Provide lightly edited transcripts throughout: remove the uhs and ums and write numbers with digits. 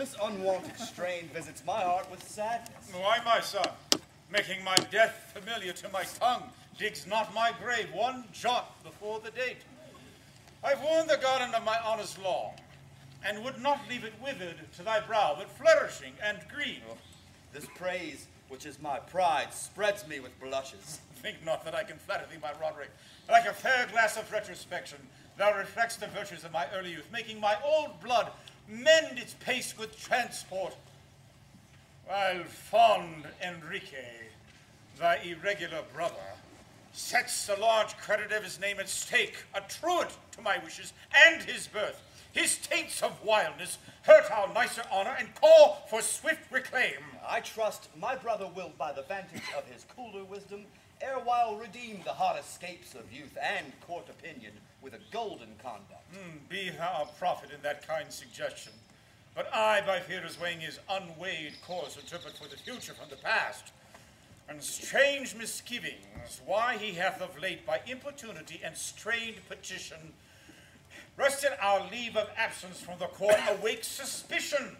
This unwanted strain visits my heart with sadness. Why, my son, making my death familiar to my tongue, digs not my grave one jot before the date. I've worn the garland of my honours long, and would not leave it withered to thy brow, but flourishing and green. Oh, this praise, which is my pride, spreads me with blushes. Think not that I can flatter thee, my Roderick. Like a fair glass of retrospection, thou reflects the virtues of my early youth, making my old blood mend its pace with transport, while fond Enrique, thy irregular brother, sets the large credit of his name at stake, a truant to my wishes and his birth. His taints of wildness hurt our nicer honor and call for swift reclaim. I trust my brother will, by the vantage of his cooler wisdom, erewhile redeem the hot escapes of youth and court opinion with a golden conduct. Be thou a prophet in that kind suggestion. But I, by fears weighing his unweighed course, interpret for the future from the past, and strange misgivings why he hath of late by importunity and strained petition wrested our leave of absence from the court, awake suspicion.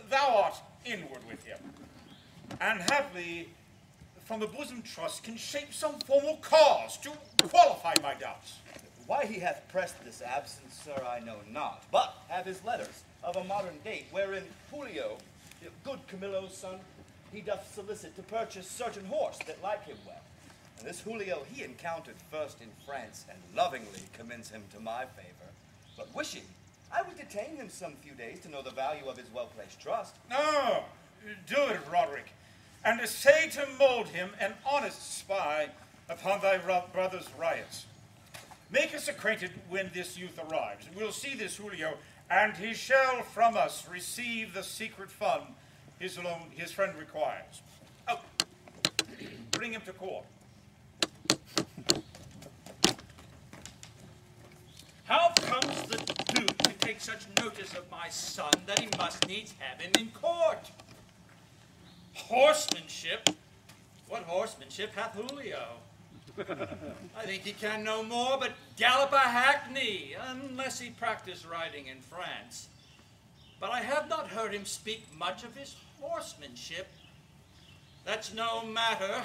Thou art inward with him, and haply from the bosom trust can shape some formal cause to qualify my doubts. Why he hath pressed this absence, sir, I know not, but have his letters of a modern date, wherein Julio, good Camillo's son, he doth solicit to purchase certain horse that like him well. And this Julio he encountered first in France, and lovingly commends him to my favor. But wishing, I would detain him some few days to know the value of his well-placed trust. No, do it, Roderick, and essay to mold him an honest spy upon thy brother's riots. Make us acquainted when this youth arrives. We'll see this Julio, and he shall from us receive the secret fund his friend requires. Oh, bring him to court. How comes the Duke to take such notice of my son that he must needs have him in court? Horsemanship? What horsemanship hath Julio? I think he can no more but gallop a hackney, unless he practice riding in France. But I have not heard him speak much of his horsemanship. That's no matter.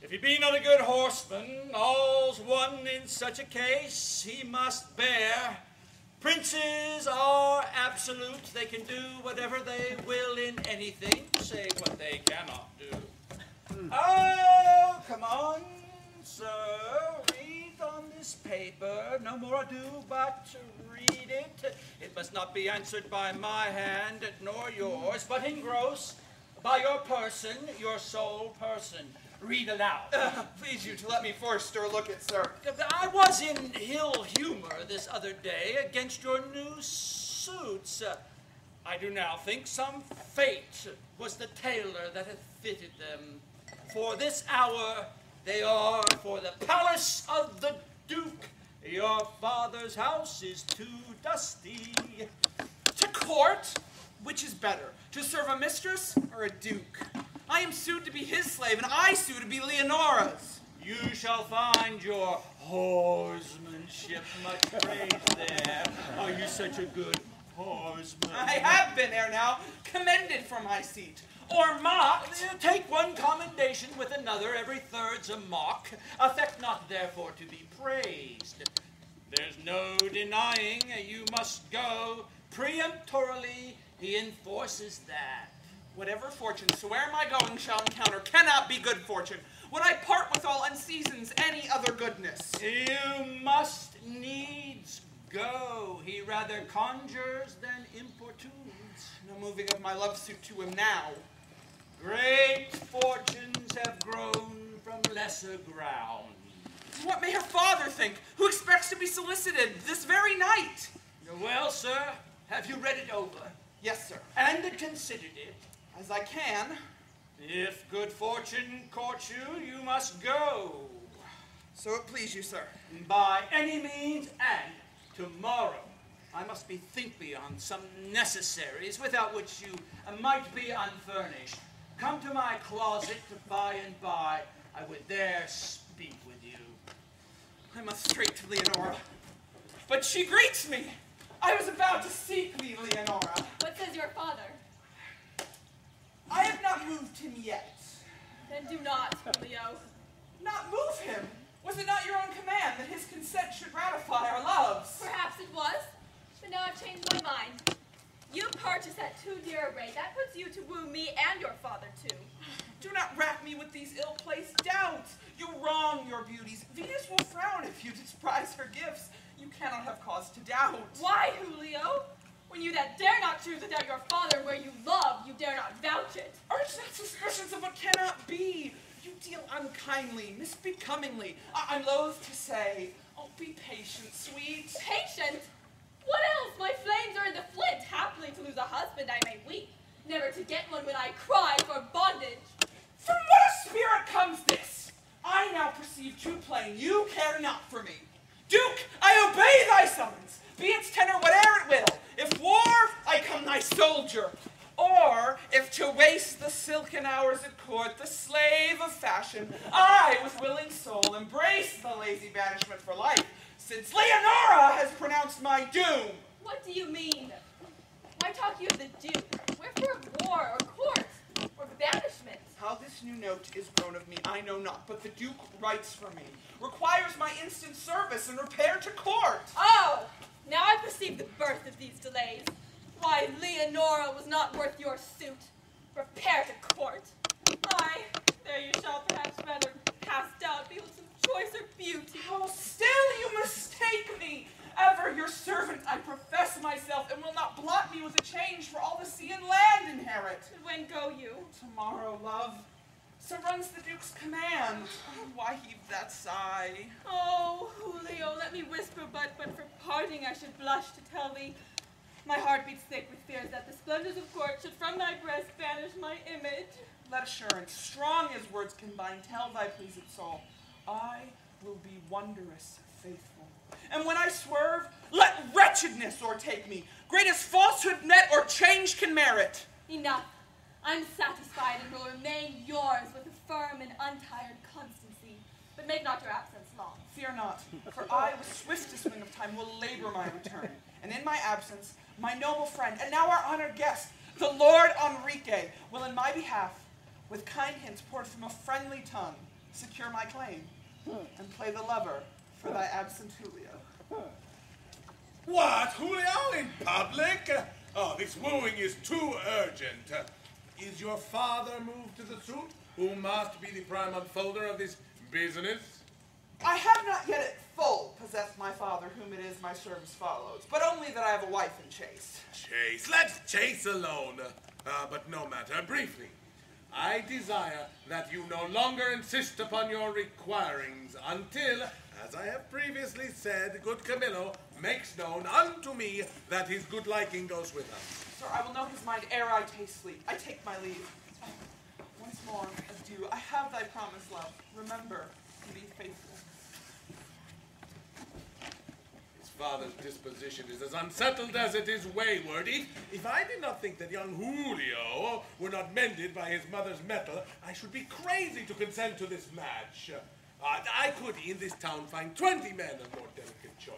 If he be not a good horseman, all's one in such a case, he must bear. Princes are absolute. They can do whatever they will in anything, save what they cannot do. Oh, come on, sir, read on this paper. No more ado but to read it. It must not be answered by my hand, nor yours, but engrossed by your person, your sole person. Read aloud. Please you to let me first stir look at, sir. I was in ill humor this other day against your new suits. I do now think some fate was the tailor that hath fitted them. For this hour they are for the palace of the Duke. Your father's house is too dusty. To court? Which is better, to serve a mistress or a duke? I am sued to be his slave, and I sue to be Leonora's. You shall find your horsemanship much praised there. Are you such a good horseman? I have been ere now commended for my seat, or mocked. Take one commendation with another, every third's a mock. Affect not therefore to be praised. There's no denying you must go. Peremptorily he enforces that. Whatever fortune, so where my going shall encounter, cannot be good fortune. Would I part with all unseasons any other goodness? You must needs go. He rather conjures than importunes. No moving of my love suit to him now. Great fortunes have grown from lesser ground. What may her father think, who expects to be solicited this very night? Well, sir, have you read it over? Yes, sir. And considered it? As I can. If good fortune courts you, you must go. So it please you, sir. By any means, and tomorrow I must bethink me on some necessaries without which you might be unfurnished. Come to my closet by and by. I would there speak with you. I must straight to Leonora. But she greets me. I was about to seek thee, Leonora. What says your father? I have not moved him yet. Then do not, Julio. Not move him? Was it not your own command that his consent should ratify our loves? Perhaps it was, but now I've changed my mind. You purchase at too dear a rate. That puts you to woo me and your father, too. Do not rack me with these ill-placed doubts. You wrong your beauties. Venus will frown if you despise her gifts. You cannot have cause to doubt. Why, Julio? When you that dare not choose without your father where you love, you dare not vouch it. Urge not suspicions of what cannot be. You deal unkindly, misbecomingly. I'm loath to say, oh, be patient, sweet. Patient? What else? My flames are in the flint. Happily to lose a husband I may weep, never to get one when I cry for bondage. From what a spirit comes this? I now perceive too plain, you care not for me. Duke, I obey thy summons, be its tenor whate'er it will. If war, I come thy soldier. Or, if to waste the silken hours at court, the slave of fashion, I, with willing soul, embrace the lazy banishment for life, since Leonora has pronounced my doom. What do you mean? Why talk you of the Duke? Wherefore of war, or court, or banishment? How this new note is grown of me, I know not, but the Duke writes for me, requires my instant service and repair to court. Oh, now I perceive the birth of these delays. Why, Leonora was not worth your suit. Repair to court. Aye, there you shall perhaps rather past doubt behold some choicer beauty. Oh, still you mistake me. Ever your servant I profess myself, and will not blot me with a change for all the sea and land inherit. And when go you? Tomorrow, love. So runs the Duke's command. Oh, why heave that sigh? Oh, Julio, let me whisper, but for parting I should blush to tell thee. My heart beats thick with fears that the splendors of court should from thy breast banish my image. Let assurance, strong as words can bind, tell thy pleased soul, I will be wondrous faithful. And when I swerve, let wretchedness o'ertake me. Great as falsehood net or change can merit. Enough. I'm satisfied and will remain yours with a firm and untired constancy. But make not your absence long. Fear not, for I, with swiftest wing of time, will labor my return. And in my absence, my noble friend, and now our honored guest, the Lord Enrique, will in my behalf, with kind hints poured from a friendly tongue, secure my claim, and play the lover for thy absent Julio. What, Julio, in public? Oh, this wooing is too urgent. Is your father moved to the suit, who must be the prime unfolder of this business? I have not yet at full possessed my father, whom it is my service follows, but only that I have a wife in chase. Chase, let's chase alone. But no matter, briefly. I desire that you no longer insist upon your requirings until, as I have previously said, good Camillo makes known unto me that his good liking goes with us. Sir, I will know his mind ere I taste sleep. I take my leave. Once more, adieu. I have thy promise, love. Remember to be faithful. His father's disposition is as unsettled as it is wayward. If I did not think that young Julio were not mended by his mother's metal, I should be crazy to consent to this match. I could in this town find 20 men of more delicate choice.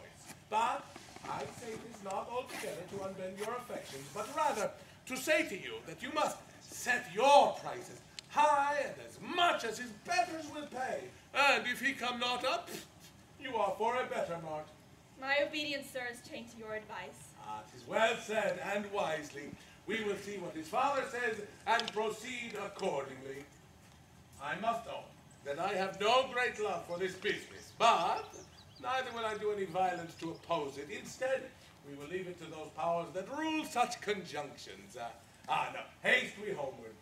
But I say this not altogether to unbend your affections, but rather to say to you that you must set your prices high and as much as his betters will pay. And if he come not up, you are for a better mart. My obedience, sir, is chained to your advice. Tis well said and wisely. We will see what his father says and proceed accordingly. I must own that I have no great love for this business, but neither will I do any violence to oppose it. Instead, we will leave it to those powers that rule such conjunctions. No, haste we homeward.